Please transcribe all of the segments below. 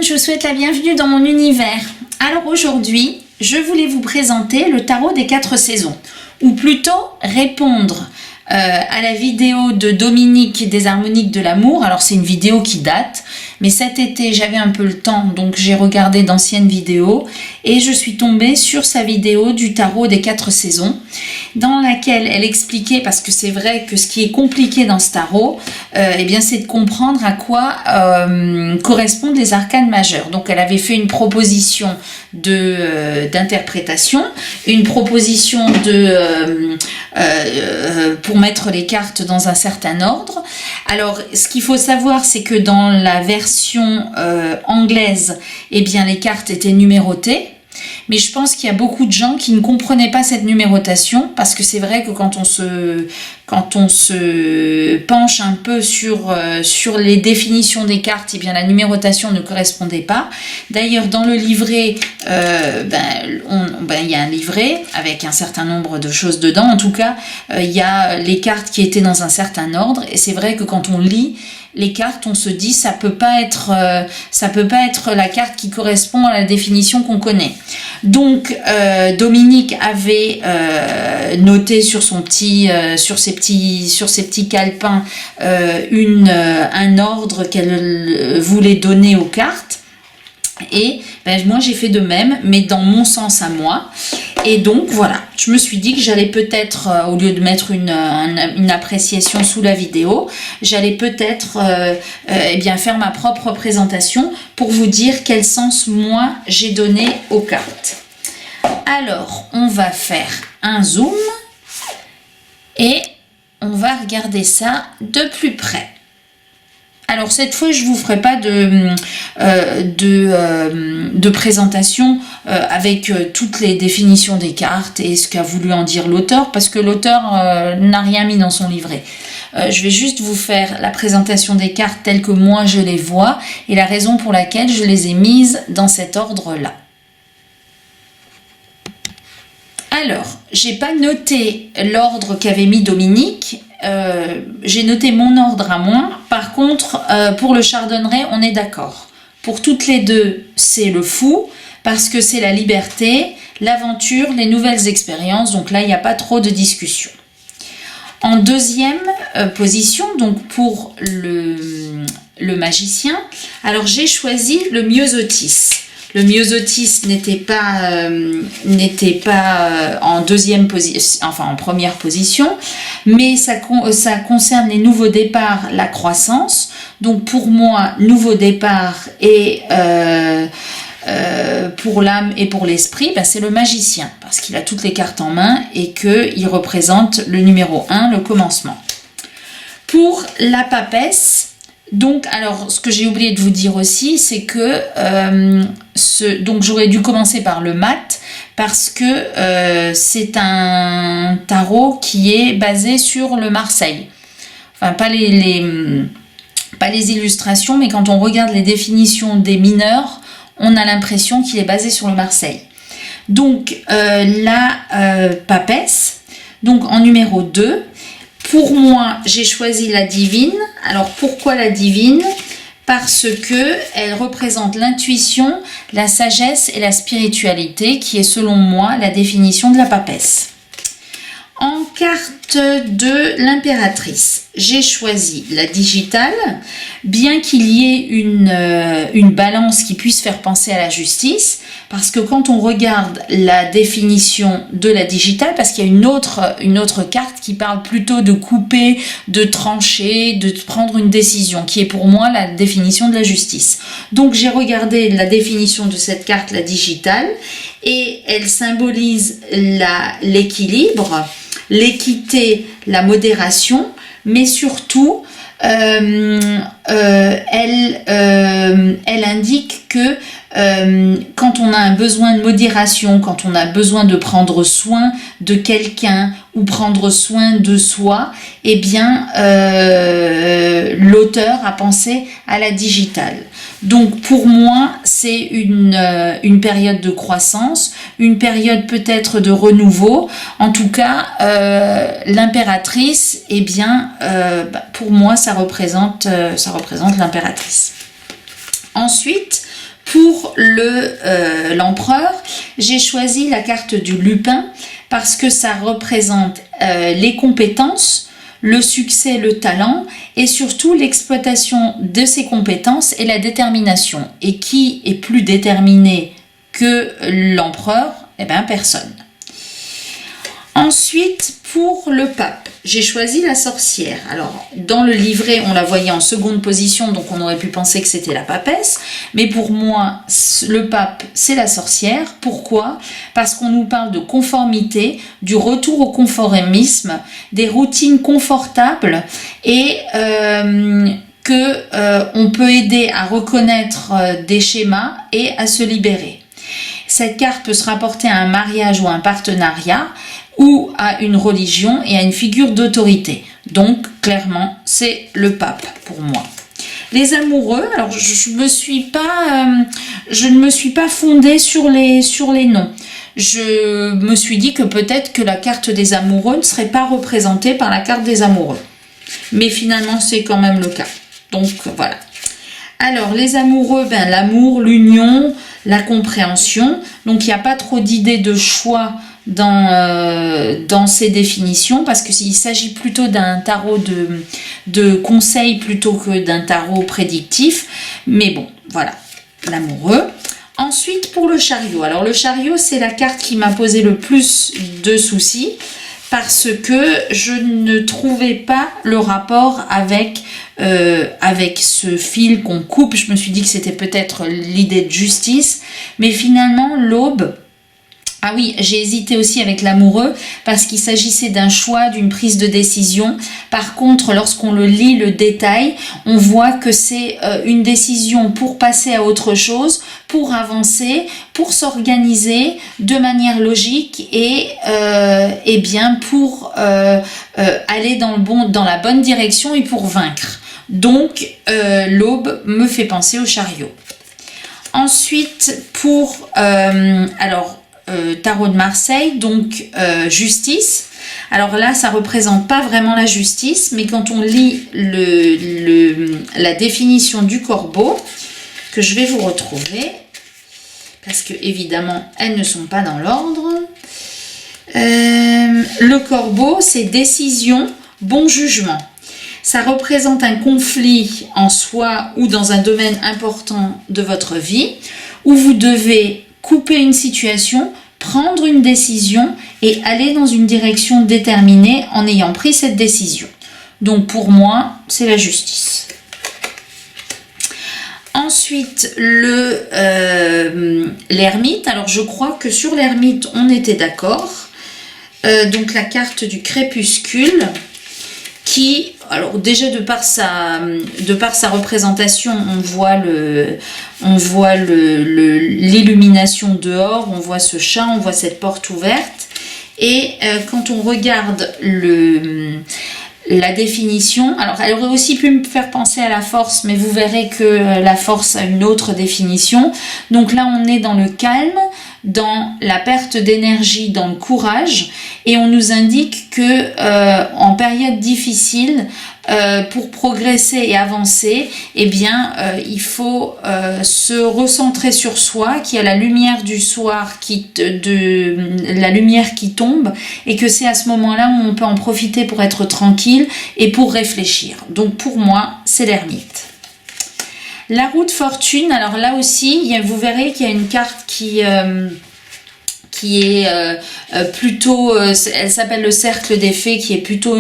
je vous souhaite la bienvenue dans mon univers. Alors aujourd'hui, je voulais vous présenter le tarot des 4 saisons, ou plutôt répondre à la vidéo de Dominique des Harmoniques de l'amour. Alors c'est une vidéo qui date, mais cet été j'avais un peu le temps, donc j'ai regardé d'anciennes vidéos et je suis tombée sur sa vidéo du tarot des 4 saisons, dans laquelle elle expliquait, parce que c'est vrai que ce qui est compliqué dans ce tarot, eh bien c'est de comprendre à quoi correspondent les arcanes majeurs. Donc elle avait fait une proposition d'interprétation, une proposition pour mettre les cartes dans un certain ordre. Alors ce qu'il faut savoir, c'est que dans la version anglaise, eh bien les cartes étaient numérotées. Mais je pense qu'il y a beaucoup de gens qui ne comprenaient pas cette numérotation, parce que c'est vrai que quand on se penche un peu sur les définitions des cartes, eh bien la numérotation ne correspondait pas. D'ailleurs, dans le livret, il y a un livret avec un certain nombre de choses dedans. En tout cas, il y a les cartes qui étaient dans un certain ordre, et c'est vrai que quand on lit les cartes, on se dit ça peut pas être la carte qui correspond à la définition qu'on connaît. Donc Dominique avait noté sur ses petits calepins un ordre qu'elle voulait donner aux cartes. Et moi j'ai fait de même, mais dans mon sens à moi. Et donc voilà, je me suis dit que j'allais peut-être, au lieu de mettre une appréciation sous la vidéo, j'allais peut-être faire ma propre présentation pour vous dire quel sens moi j'ai donné aux cartes. Alors on va faire un zoom et on va regarder ça de plus près. Alors cette fois, je ne vous ferai pas de présentation avec toutes les définitions des cartes et ce qu'a voulu en dire l'auteur, parce que l'auteur n'a rien mis dans son livret. Je vais juste vous faire la présentation des cartes telles que moi je les vois et la raison pour laquelle je les ai mises dans cet ordre-là. Alors, j'ai pas noté l'ordre qu'avait mis Dominique. J'ai noté mon ordre à moi. Par contre, pour le chardonneret, on est d'accord. Pour toutes les deux, c'est le fou, parce que c'est la liberté, l'aventure, les nouvelles expériences. Donc là, il n'y a pas trop de discussion. En deuxième position, donc pour le magicien, alors j'ai choisi le myosotis. Le myosotis n'était pas en en première position, mais ça concerne les nouveaux départs, la croissance. Donc pour moi, nouveau départ et pour l'âme et pour l'esprit, c'est le magicien, parce qu'il a toutes les cartes en main et qu'il représente le numéro 1, le commencement. Pour la papesse, donc, alors, ce que j'ai oublié de vous dire aussi, c'est que donc j'aurais dû commencer par le mat, parce que c'est un tarot qui est basé sur le Marseille. Enfin, pas les illustrations, mais quand on regarde les définitions des mineurs, on a l'impression qu'il est basé sur le Marseille. Donc, la papesse, donc en numéro 2, pour moi, j'ai choisi la divine. Alors, pourquoi la divine ? Parce que elle représente l'intuition, la sagesse et la spiritualité, qui est selon moi la définition de la papesse. En carte de l'impératrice, j'ai choisi la digitale, bien qu'il y ait une balance qui puisse faire penser à la justice, parce que quand on regarde la définition de la digitale, parce qu'il y a une autre carte qui parle plutôt de couper, de trancher, de prendre une décision, qui est pour moi la définition de la justice. Donc j'ai regardé la définition de cette carte, la digitale, et elle symbolise l'équilibre, l'équité, la modération, mais surtout elle indique que quand on a un besoin de modération, quand on a besoin de prendre soin de quelqu'un ou prendre soin de soi, eh bien l'auteur a pensé à la digitale. Donc pour moi, c'est une période de croissance, une période peut-être de renouveau. En tout cas, l'impératrice, eh bien, pour moi, ça représente l'impératrice. Ensuite, Pour l'empereur, j'ai choisi la carte du Lupin parce que ça représente les compétences, le succès, le talent et surtout l'exploitation de ses compétences et la détermination. Et qui est plus déterminé que l'empereur? Eh bien, personne. Ensuite, pour le pape, j'ai choisi la sorcière. Alors, dans le livret, on la voyait en seconde position, donc on aurait pu penser que c'était la papesse. Mais pour moi, le pape, c'est la sorcière. Pourquoi? Parce qu'on nous parle de conformité, du retour au conformisme, des routines confortables et on peut aider à reconnaître des schémas et à se libérer. Cette carte peut se rapporter à un mariage ou à un partenariat ou à une religion et à une figure d'autorité. Donc, clairement, c'est le pape pour moi. Les amoureux, alors je ne me suis pas fondée sur les noms. Je me suis dit que peut-être que la carte des amoureux ne serait pas représentée par la carte des amoureux. Mais finalement, c'est quand même le cas. Donc, voilà. Alors, les amoureux, l'amour, l'union, la compréhension. Donc, il n'y a pas trop d'idées de choix dans ces définitions parce qu'il s'agit plutôt d'un tarot de conseil plutôt que d'un tarot prédictif. Mais bon, voilà, l'amoureux. Ensuite, pour le chariot. Alors, le chariot, c'est la carte qui m'a posé le plus de soucis parce que je ne trouvais pas le rapport avec ce fil qu'on coupe. Je me suis dit que c'était peut-être l'idée de justice, mais finalement l'aube. Ah oui, j'ai hésité aussi avec l'amoureux parce qu'il s'agissait d'un choix, d'une prise de décision. Par contre, lorsqu'on le lit, le détail, on voit que c'est une décision pour passer à autre chose, pour avancer, pour s'organiser de manière logique et bien pour aller dans la bonne direction et pour vaincre. Donc, l'aube me fait penser au chariot. Ensuite, pour... tarot de Marseille, donc justice. Alors là, ça représente pas vraiment la justice, mais quand on lit la définition du corbeau, que je vais vous retrouver, parce que évidemment, elles ne sont pas dans l'ordre. Le corbeau, c'est décision, bon jugement. Ça représente un conflit en soi ou dans un domaine important de votre vie, où vous devez couper une situation, prendre une décision et aller dans une direction déterminée en ayant pris cette décision. Donc pour moi, c'est la justice. Ensuite, l'ermite. Alors je crois que sur l'ermite, on était d'accord. Donc la carte du crépuscule qui... Alors déjà de par sa représentation, on voit l'illumination dehors, on voit ce chat, on voit cette porte ouverte. Et quand on regarde la définition, alors elle aurait aussi pu me faire penser à la force, mais vous verrez que la force a une autre définition. Donc là, on est dans le calme, dans la perte d'énergie, dans le courage, et on nous indique que en période difficile, pour progresser et avancer, eh bien, il faut se recentrer sur soi, qu'il y a la lumière du soir, la lumière qui tombe, et que c'est à ce moment-là où on peut en profiter pour être tranquille et pour réfléchir. Donc pour moi, c'est l'ermite. La roue de fortune, alors là aussi, vous verrez qu'il y a une carte qui est plutôt, elle s'appelle le cercle des fées, qui est plutôt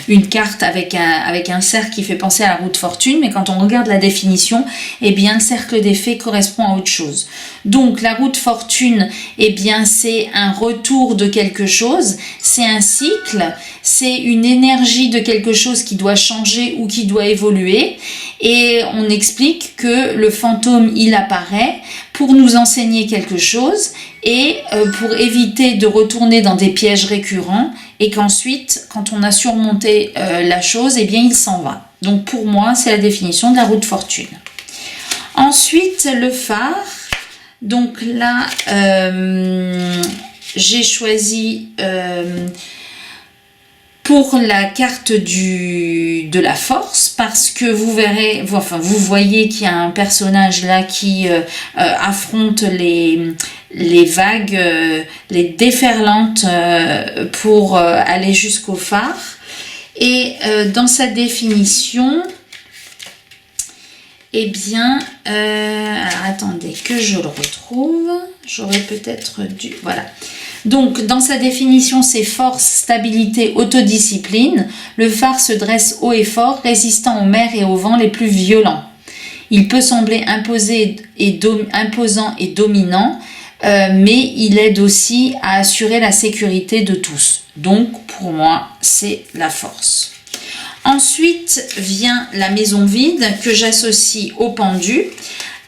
une carte avec un cercle qui fait penser à la roue de fortune, mais quand on regarde la définition, eh bien le cercle des fées correspond à autre chose. Donc la roue de fortune, eh bien c'est un retour de quelque chose, c'est un cycle, c'est une énergie de quelque chose qui doit changer ou qui doit évoluer, et on explique que le fantôme, il apparaît pour nous enseigner quelque chose et pour éviter de retourner dans des pièges récurrents, et qu'ensuite, quand on a surmonté la chose, eh bien il s'en va. Donc pour moi, c'est la définition de la roue de fortune. Ensuite, le phare. Donc là, j'ai choisi pour la carte de la force, parce que vous verrez, enfin vous voyez qu'il y a un personnage là qui affronte les vagues, les déferlantes pour aller jusqu'au phare. Et dans sa définition, eh bien, alors attendez que je le retrouve, j'aurais peut-être dû, voilà. Donc, dans sa définition, c'est force, stabilité, autodiscipline. Le phare se dresse haut et fort, résistant aux mers et aux vents les plus violents. Il peut sembler imposant et dominant, mais il aide aussi à assurer la sécurité de tous. Donc, pour moi, c'est la force. Ensuite vient la maison vide que j'associe au pendu.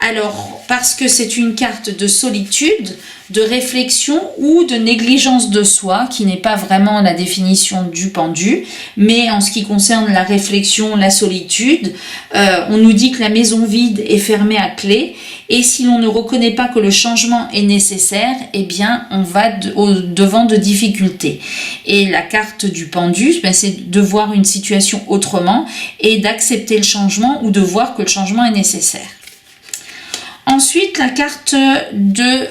Alors, parce que c'est une carte de solitude, de réflexion ou de négligence de soi, qui n'est pas vraiment la définition du pendu, mais en ce qui concerne la réflexion, la solitude, on nous dit que la maison vide est fermée à clé, et si l'on ne reconnaît pas que le changement est nécessaire, eh bien, on va au-devant de difficultés. Et la carte du pendu, ben, c'est de voir une situation autrement et d'accepter le changement ou de voir que le changement est nécessaire. Ensuite, la carte de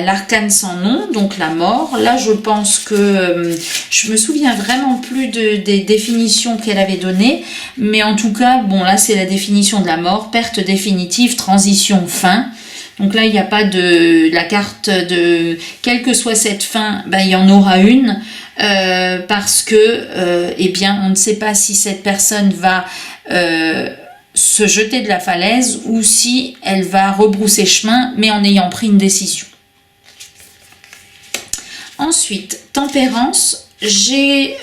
l'arcane sans nom, donc la mort. Là, je pense que je me souviens vraiment plus des définitions qu'elle avait données, mais en tout cas, bon, là, c'est la définition de la mort, perte définitive, transition, fin. Donc là, il n'y a pas de la carte de quelle que soit cette fin, ben, il y en aura une parce que, eh bien, on ne sait pas si cette personne va se jeter de la falaise ou si elle va rebrousser chemin mais en ayant pris une décision. Ensuite, tempérance, j'ai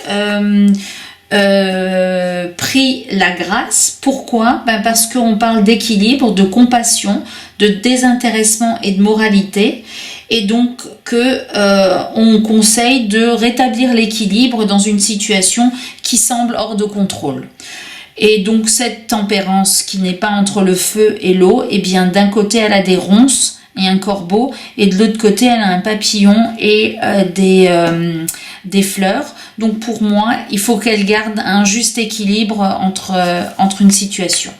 pris la grâce. Pourquoi? Ben parce qu'on parle d'équilibre, de compassion, de désintéressement et de moralité, et donc on conseille de rétablir l'équilibre dans une situation qui semble hors de contrôle. Et donc cette tempérance qui n'est pas entre le feu et l'eau, eh bien d'un côté elle a des ronces et un corbeau, et de l'autre côté elle a un papillon et des fleurs. Donc pour moi, il faut qu'elle garde un juste équilibre entre une situation.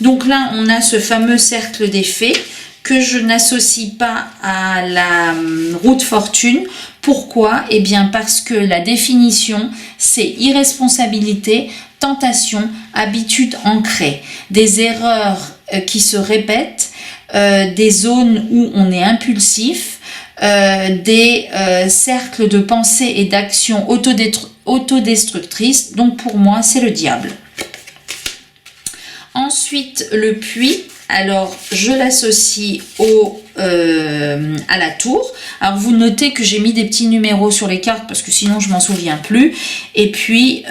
Donc là, on a ce fameux cercle des fées que je n'associe pas à la roue de fortune. Pourquoi? Eh bien parce que la définition, c'est irresponsabilité, tentation, habitude ancrée, des erreurs qui se répètent, des zones où on est impulsif, des cercles de pensée et d'action autodestructrices. Donc pour moi, c'est le diable. Ensuite, le puits. Alors, je l'associe à la tour. Alors, vous notez que j'ai mis des petits numéros sur les cartes parce que sinon, je m'en souviens plus. Et puis,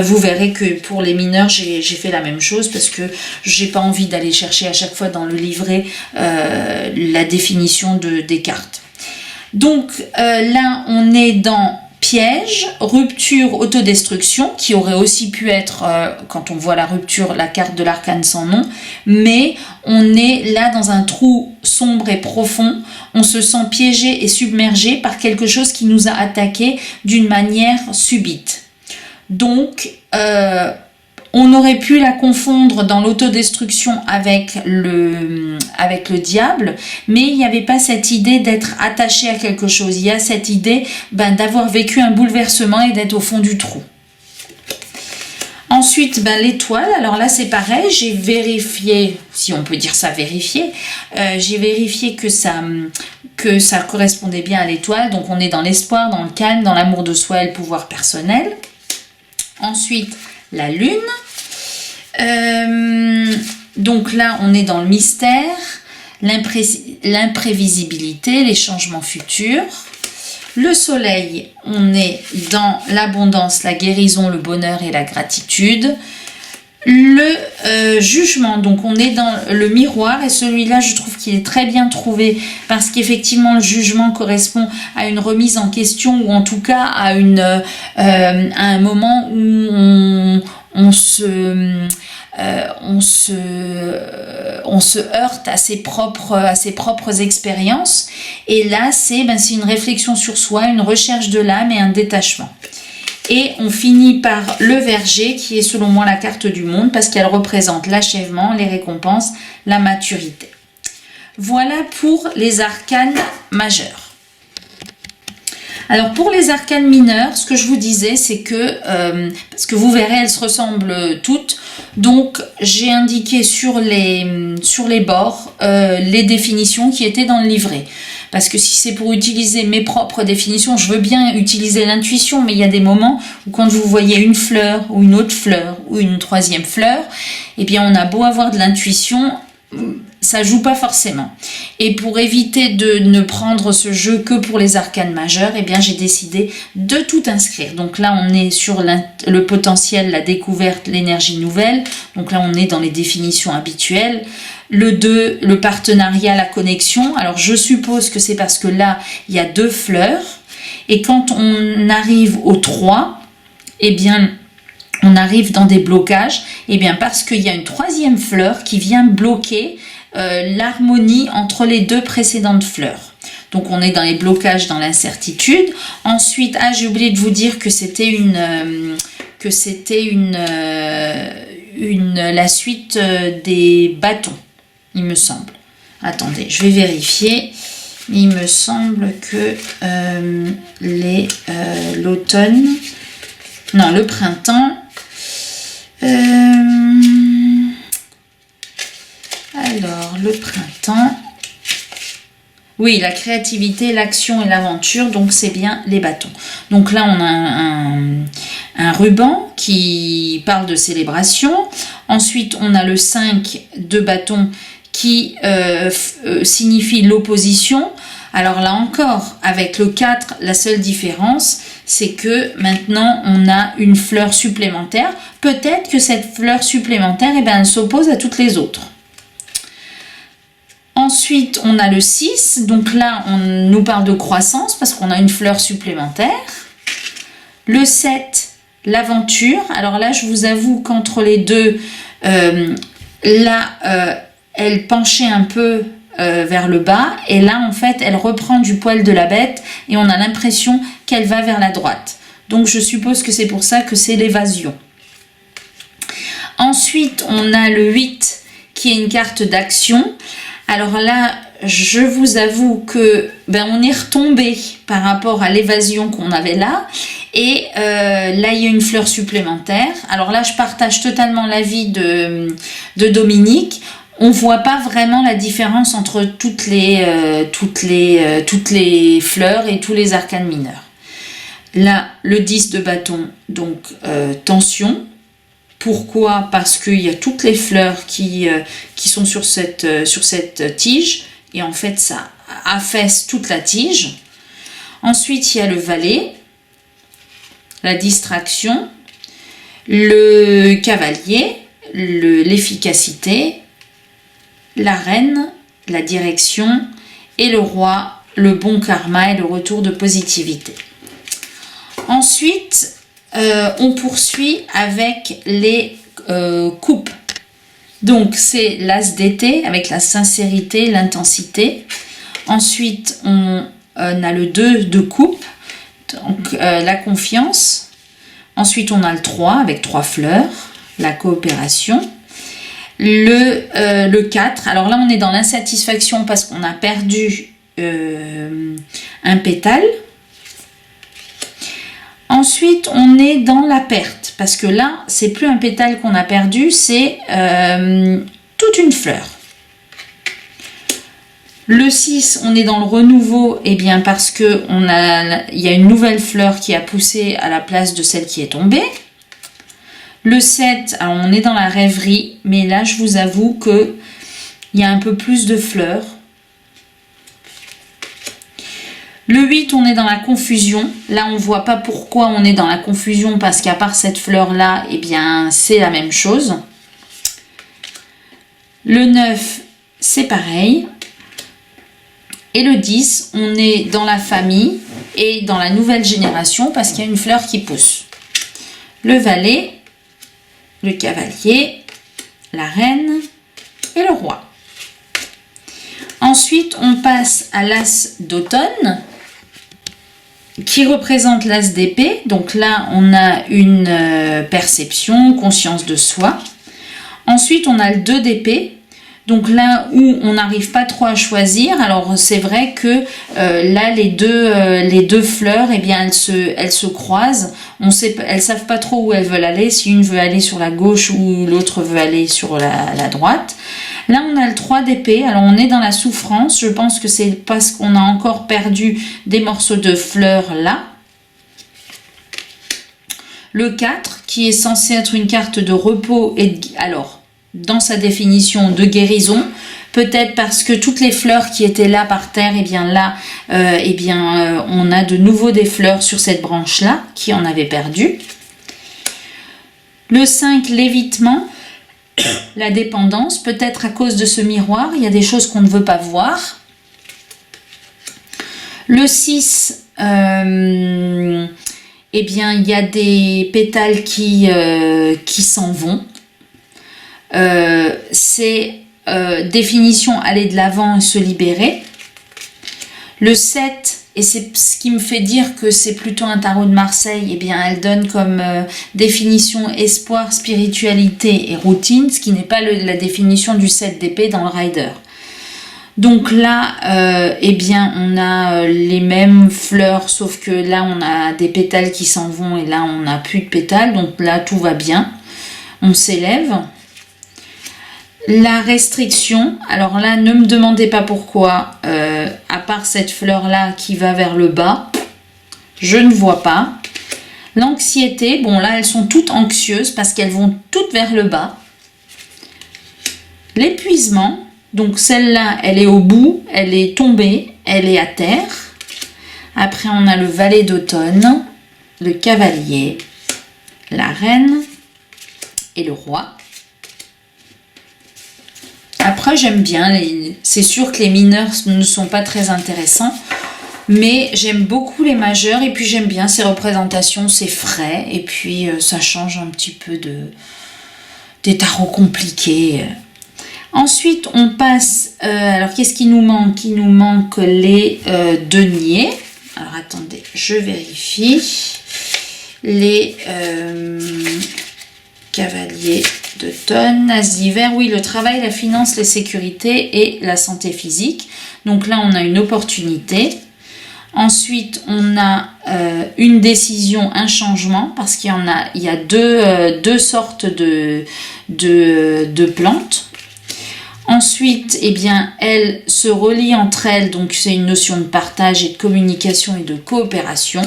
vous verrez que pour les mineurs, j'ai fait la même chose parce que j'ai pas envie d'aller chercher à chaque fois dans le livret la définition des cartes. Donc, là, on est dans piège, rupture, autodestruction, qui aurait aussi pu être, quand on voit la rupture, la carte de l'arcane sans nom, mais on est là dans un trou sombre et profond, on se sent piégé et submergé par quelque chose qui nous a attaqué d'une manière subite. Donc, on aurait pu la confondre dans l'autodestruction avec le diable, mais il n'y avait pas cette idée d'être attaché à quelque chose. Il y a cette idée d'avoir vécu un bouleversement et d'être au fond du trou. Ensuite, l'étoile, alors là c'est pareil, j'ai vérifié, si on peut dire ça, j'ai vérifié que ça correspondait bien à l'étoile. Donc on est dans l'espoir, dans le calme, dans l'amour de soi et le pouvoir personnel. Ensuite, la lune. Donc là, on est dans le mystère, l'imprévisibilité, les changements futurs. Le soleil, on est dans l'abondance, la guérison, le bonheur et la gratitude. Le jugement, donc on est dans le miroir, et celui-là je trouve qu'il est très bien trouvé parce qu'effectivement le jugement correspond à une remise en question, ou en tout cas à un moment où on se on se heurte à ses propres expériences. Et là, c'est une réflexion sur soi, une recherche de l'âme et un détachement. Et on finit par le Verseau, qui est selon moi la carte du monde, parce qu'elle représente l'achèvement, les récompenses, la maturité. Voilà pour les arcanes majeurs. Alors pour les arcanes mineures, ce que je vous disais, c'est que, parce que vous verrez, elles se ressemblent toutes, donc j'ai indiqué sur les bords les définitions qui étaient dans le livret. Parce que si c'est pour utiliser mes propres définitions, je veux bien utiliser l'intuition, mais il y a des moments où quand vous voyez une fleur, ou une autre fleur, ou une troisième fleur, eh bien on a beau avoir de l'intuition, ça joue pas forcément. Et pour éviter de ne prendre ce jeu que pour les arcanes majeures, eh bien j'ai décidé de tout inscrire. Donc là on est sur le potentiel, la découverte, l'énergie nouvelle. Donc là on est dans les définitions habituelles. Le 2, le partenariat, la connexion. Alors je suppose que c'est parce que là il y a 2 fleurs. Et quand on arrive au 3, eh bien on arrive dans des blocages, et bien parce qu'il y a une 3e fleur qui vient bloquer l'harmonie entre les 2 précédentes fleurs. Donc on est dans les blocages, dans l'incertitude. Ensuite, j'ai oublié de vous dire que c'était la suite des bâtons, il me semble. Attendez, je vais vérifier. Il me semble que l'automne, non, le printemps. Alors, le printemps, oui, la créativité, l'action et l'aventure, donc c'est bien les bâtons. Donc là, on a un ruban qui parle de célébration. Ensuite, on a le 5 de bâtons qui signifie l'opposition. Alors là encore, avec le 4, la seule différence, c'est que maintenant, on a une fleur supplémentaire. Peut-être que cette fleur supplémentaire, elle s'oppose à toutes les autres. Ensuite, on a le 6. Donc là, on nous parle de croissance parce qu'on a une fleur supplémentaire. Le 7, l'aventure. Alors là, je vous avoue qu'entre les deux, elle penchait un peu vers le bas. Et là, en fait, elle reprend du poil de la bête et on a l'impression qu'elle va vers la droite. Donc, je suppose que c'est pour ça que c'est l'évasion. Ensuite, on a le 8 qui est une carte d'action. Alors là, je vous avoue que on est retombé par rapport à l'évasion qu'on avait là. Et là, il y a une fleur supplémentaire. Alors là, je partage totalement l'avis de Dominique. On ne voit pas vraiment la différence entre toutes les fleurs et tous les arcanes mineurs. Là, le 10 de bâton, donc tension. Pourquoi? Parce qu'il y a toutes les fleurs qui sont sur cette tige et en fait ça affaisse toute la tige. Ensuite, il y a le valet, la distraction, le cavalier, l'efficacité, la reine, la direction et le roi, le bon karma et le retour de positivité. Ensuite, on poursuit avec les coupes. Donc, c'est l'as d'été avec la sincérité, l'intensité. Ensuite, on a le 2 de coupe, donc la confiance. Ensuite, on a le 3 avec 3 fleurs, la coopération. Le 4, alors là, on est dans l'insatisfaction parce qu'on a perdu un pétale. Ensuite, on est dans la perte, parce que là, c'est plus un pétale qu'on a perdu, c'est toute une fleur. Le 6, on est dans le renouveau, et bien parce que il y a une nouvelle fleur qui a poussé à la place de celle qui est tombée. Le 7, alors on est dans la rêverie, mais là, je vous avoue qu'il y a un peu plus de fleurs. Le 8, on est dans la confusion. Là, on ne voit pas pourquoi on est dans la confusion parce qu'à part cette fleur-là, eh bien, c'est la même chose. Le 9, c'est pareil. Et le 10, on est dans la famille et dans la nouvelle génération parce qu'il y a une fleur qui pousse. Le valet, le cavalier, la reine et le roi. Ensuite, on passe à l'as d'automne qui représente l'as d'épée. Donc là, on a une perception, conscience de soi. Ensuite, on a le 2 d'épée. Donc là où on n'arrive pas trop à choisir, alors c'est vrai que là les deux fleurs, eh bien elles se croisent. Elles savent pas trop où elles veulent aller, si une veut aller sur la gauche ou l'autre veut aller sur la droite. Là on a le 3 d'épée, alors on est dans la souffrance, je pense que c'est parce qu'on a encore perdu des morceaux de fleurs là. Le 4 qui est censé être une carte de repos et alors dans sa définition de guérison, peut-être parce que toutes les fleurs qui étaient là par terre, et bien là, on a de nouveau des fleurs sur cette branche-là, qui en avait perdu. Le 5, l'évitement, la dépendance, peut-être à cause de ce miroir, il y a des choses qu'on ne veut pas voir. Le 6, eh bien, il y a des pétales qui s'en vont. C'est définition aller de l'avant et se libérer. Le 7, et c'est ce qui me fait dire que c'est plutôt un tarot de Marseille, eh bien elle donne comme définition espoir, spiritualité et routine, ce qui n'est pas la définition du 7 d'épée dans le Rider. Donc là, eh bien on a les mêmes fleurs, sauf que là on a des pétales qui s'en vont et là on n'a plus de pétales, donc là tout va bien, on s'élève. La restriction, alors là, ne me demandez pas pourquoi, à part cette fleur-là qui va vers le bas, je ne vois pas. L'anxiété, bon là, elles sont toutes anxieuses parce qu'elles vont toutes vers le bas. L'épuisement, donc celle-là, elle est au bout, elle est tombée, elle est à terre. Après, on a le valet d'automne, le cavalier, la reine et le roi. Après, j'aime bien, c'est sûr que les mineurs ne sont pas très intéressants, mais j'aime beaucoup les majeurs et puis j'aime bien ces représentations, c'est frais et puis ça change un petit peu des tarots compliqués. Ensuite, on passe, alors qu'est-ce qui nous manque? Il nous manque les deniers. Alors attendez, je vérifie. Les cavaliers d'automne, as d'hiver, oui, le travail, la finance, les sécurités et la santé physique. Donc là, on a une opportunité. Ensuite, on a une décision, un changement, parce qu'il y a deux sortes de plantes. Ensuite, eh bien, elles se relient entre elles, donc c'est une notion de partage et de communication et de coopération.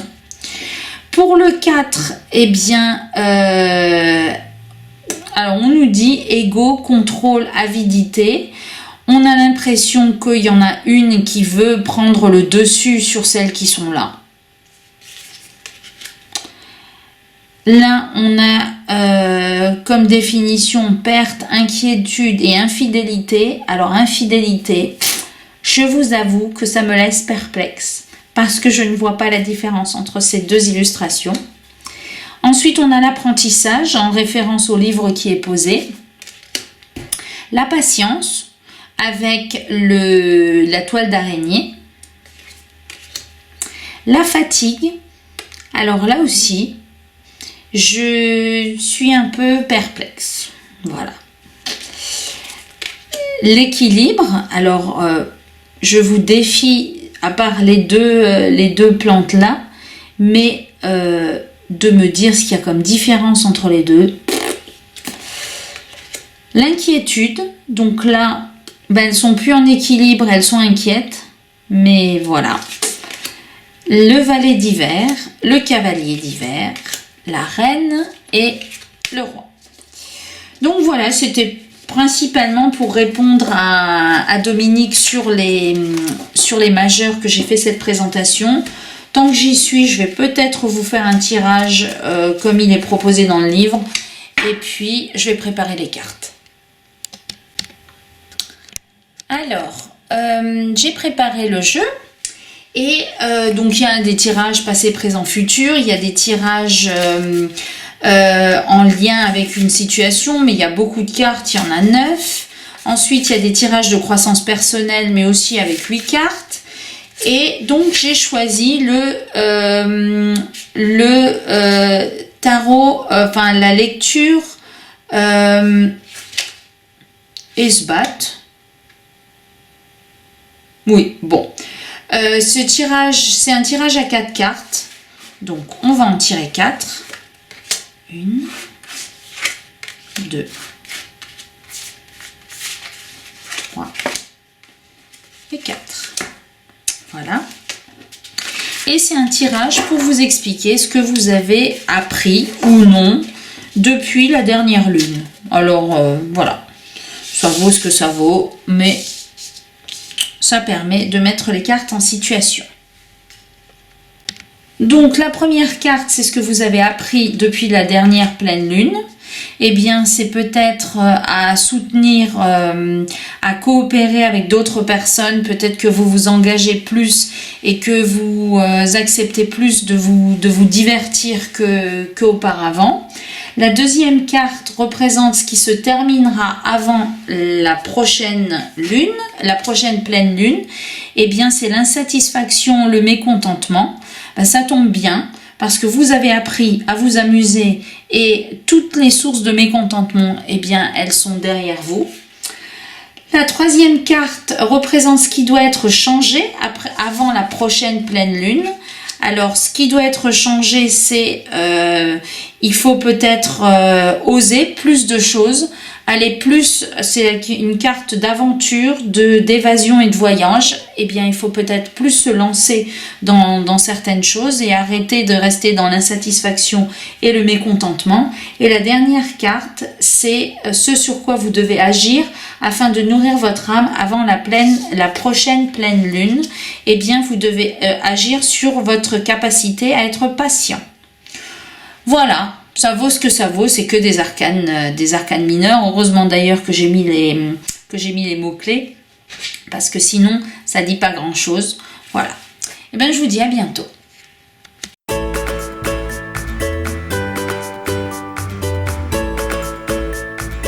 Pour le 4, eh bien, alors on nous dit ego, contrôle, avidité. On a l'impression qu'il y en a une qui veut prendre le dessus sur celles qui sont là. Là, on a comme définition perte, inquiétude et infidélité. Alors, infidélité, je vous avoue que ça me laisse perplexe parce que je ne vois pas la différence entre ces deux illustrations. Ensuite, on a l'apprentissage en référence au livre qui est posé. La patience avec la toile d'araignée. La fatigue. Alors là aussi, je suis un peu perplexe. Voilà. L'équilibre. Alors, je vous défie, à part les deux plantes là, mais de me dire ce qu'il y a comme différence entre les deux. L'inquiétude, donc là, ben, elles sont plus en équilibre, elles sont inquiètes, mais voilà. Le valet d'hiver, le cavalier d'hiver, la reine et le roi. Donc voilà, c'était principalement pour répondre à Dominique sur les majeurs que j'ai fait cette présentation. Tant que j'y suis, je vais peut-être vous faire un tirage comme il est proposé dans le livre. Et puis, je vais préparer les cartes. Alors, j'ai préparé le jeu. Et donc, il y a des tirages passé, présent, futur. Il y a des tirages en lien avec une situation, mais il y a beaucoup de cartes, il y en a 9. Ensuite, il y a des tirages de croissance personnelle, mais aussi avec 8 cartes. Et donc, j'ai choisi le tarot, enfin la lecture Esbat. Oui, bon. Ce tirage, c'est un tirage à 4 cartes. Donc, on va en tirer 4. 1, 2, 3 et 4. Voilà. Et c'est un tirage pour vous expliquer ce que vous avez appris ou non depuis la dernière lune. Alors, voilà. Ça vaut ce que ça vaut, mais ça permet de mettre les cartes en situation. Donc, la première carte, c'est ce que vous avez appris depuis la dernière pleine lune. Eh bien, c'est peut-être à soutenir, à coopérer avec d'autres personnes. Peut-être que vous vous engagez plus et que vous acceptez plus de vous divertir qu'auparavant. La deuxième carte représente ce qui se terminera avant la prochaine lune, la prochaine pleine lune. Eh bien, c'est l'insatisfaction, le mécontentement. Ben, ça tombe bien. Parce que vous avez appris à vous amuser et toutes les sources de mécontentement, eh bien, elles sont derrière vous. La troisième carte représente ce qui doit être changé avant la prochaine pleine lune. Alors, ce qui doit être changé, c'est il faut peut-être oser plus de choses, aller plus, c'est une carte d'aventure, d'évasion et de voyage. Eh bien, il faut peut-être plus se lancer dans certaines choses et arrêter de rester dans l'insatisfaction et le mécontentement. Et la dernière carte, c'est ce sur quoi vous devez agir afin de nourrir votre âme avant la prochaine pleine lune. Eh bien, vous devez agir sur votre capacité à être patient. Voilà. Ça vaut ce que ça vaut, c'est que des arcanes mineurs. Heureusement d'ailleurs que j'ai mis les mots-clés, parce que sinon, ça dit pas grand-chose. Voilà. Et bien, je vous dis à bientôt.